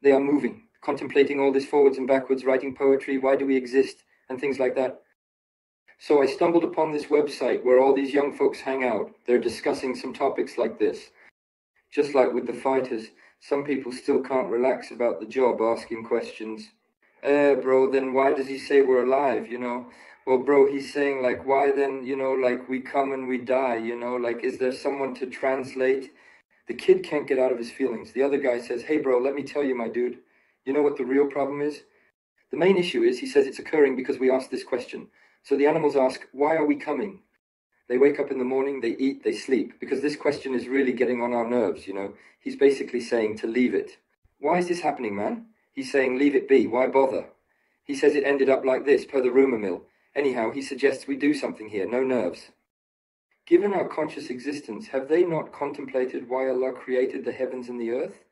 They are moving, contemplating all this forwards and backwards, writing poetry, why do we exist, and things like that. So I stumbled upon this website where all these young folks hang out. They're discussing some topics like this. Just like with the fighters, some people still can't relax about the job, asking questions. Bro, then why does he say we're alive, Well, bro, he's saying, like, why then, like, we come and we die, Like, is there someone to translate? The kid can't get out of his feelings. The other guy says, hey, bro, let me tell you, my dude. You know what the real problem is? The main issue is, he says, it's occurring because we asked this question. So the animals ask, why are we coming? They wake up in the morning, they eat, they sleep, because this question is really getting on our nerves, He's basically saying to leave it. Why is this happening, man? He's saying, leave it be, why bother? He says it ended up like this, per the rumor mill. Anyhow, he suggests we do something here, no nerves. Given our conscious existence, have they not contemplated why Allah created the heavens and the earth?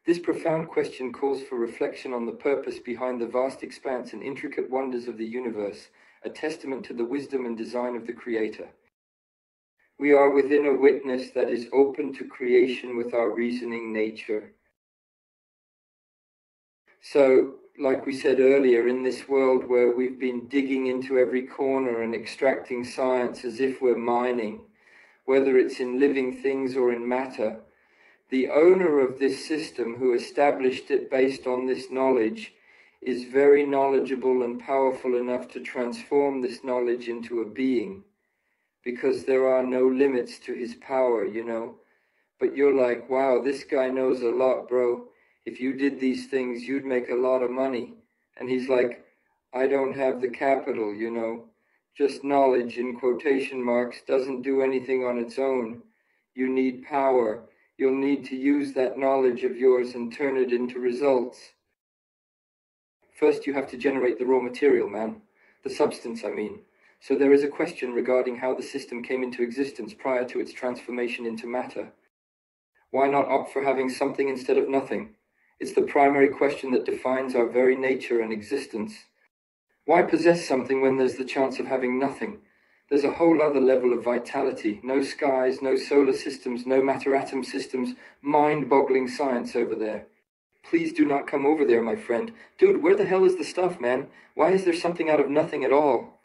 This profound question calls for reflection on the purpose behind the vast expanse and intricate wonders of the universe, a testament to the wisdom and design of the Creator. We are within a witness that is open to creation with our reasoning nature. So, like we said earlier, in this world where we've been digging into every corner and extracting science as if we're mining, whether it's in living things or in matter, the owner of this system who established it based on this knowledge is very knowledgeable and powerful enough to transform this knowledge into a being, because there are no limits to his power, But you're like, wow, this guy knows a lot, bro. If you did these things, you'd make a lot of money. And he's like, I don't have the capital, Just knowledge, in quotation marks, doesn't do anything on its own. You need power. You'll need to use that knowledge of yours and turn it into results. First, you have to generate the raw material, man. The substance, I mean. So there is a question regarding how the system came into existence prior to its transformation into matter. Why not opt for having something instead of nothing? It's the primary question that defines our very nature and existence. Why possess something when there's the chance of having nothing? There's a whole other level of vitality. No skies, no solar systems, no matter-atom systems. Mind-boggling science over there. Please do not come over there, my friend. Dude, where the hell is the stuff, man? Why is there something out of nothing at all?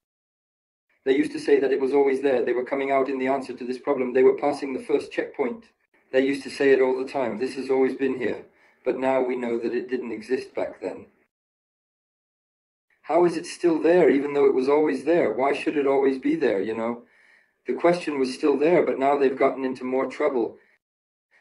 They used to say that it was always there. They were coming out in the answer to this problem. They were passing the first checkpoint. They used to say it all the time. This has always been here. But now we know that it didn't exist back then. How is it still there, even though it was always there? Why should it always be there, The question was still there, but now they've gotten into more trouble.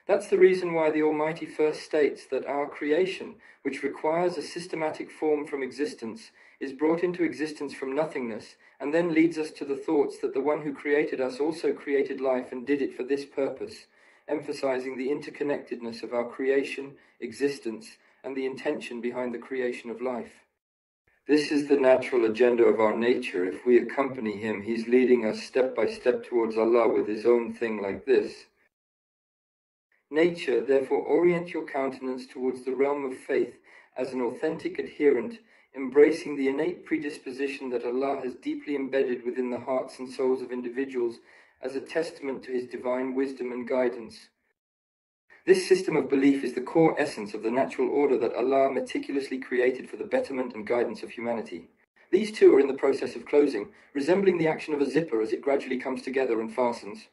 That's the reason why the Almighty first states that our creation, which requires a systematic form from existence, is brought into existence from nothingness, and then leads us to the thoughts that the one who created us also created life and did it for this purpose, emphasizing the interconnectedness of our creation, existence, and the intention behind the creation of life. This is the natural agenda of our nature. If we accompany him, he's leading us step by step towards Allah with his own thing like this. Nature, therefore, orient your countenance towards the realm of faith as an authentic adherent, embracing the innate predisposition that Allah has deeply embedded within the hearts and souls of individuals as a testament to his divine wisdom and guidance. This system of belief is the core essence of the natural order that Allah meticulously created for the betterment and guidance of humanity. These two are in the process of closing, resembling the action of a zipper as it gradually comes together and fastens.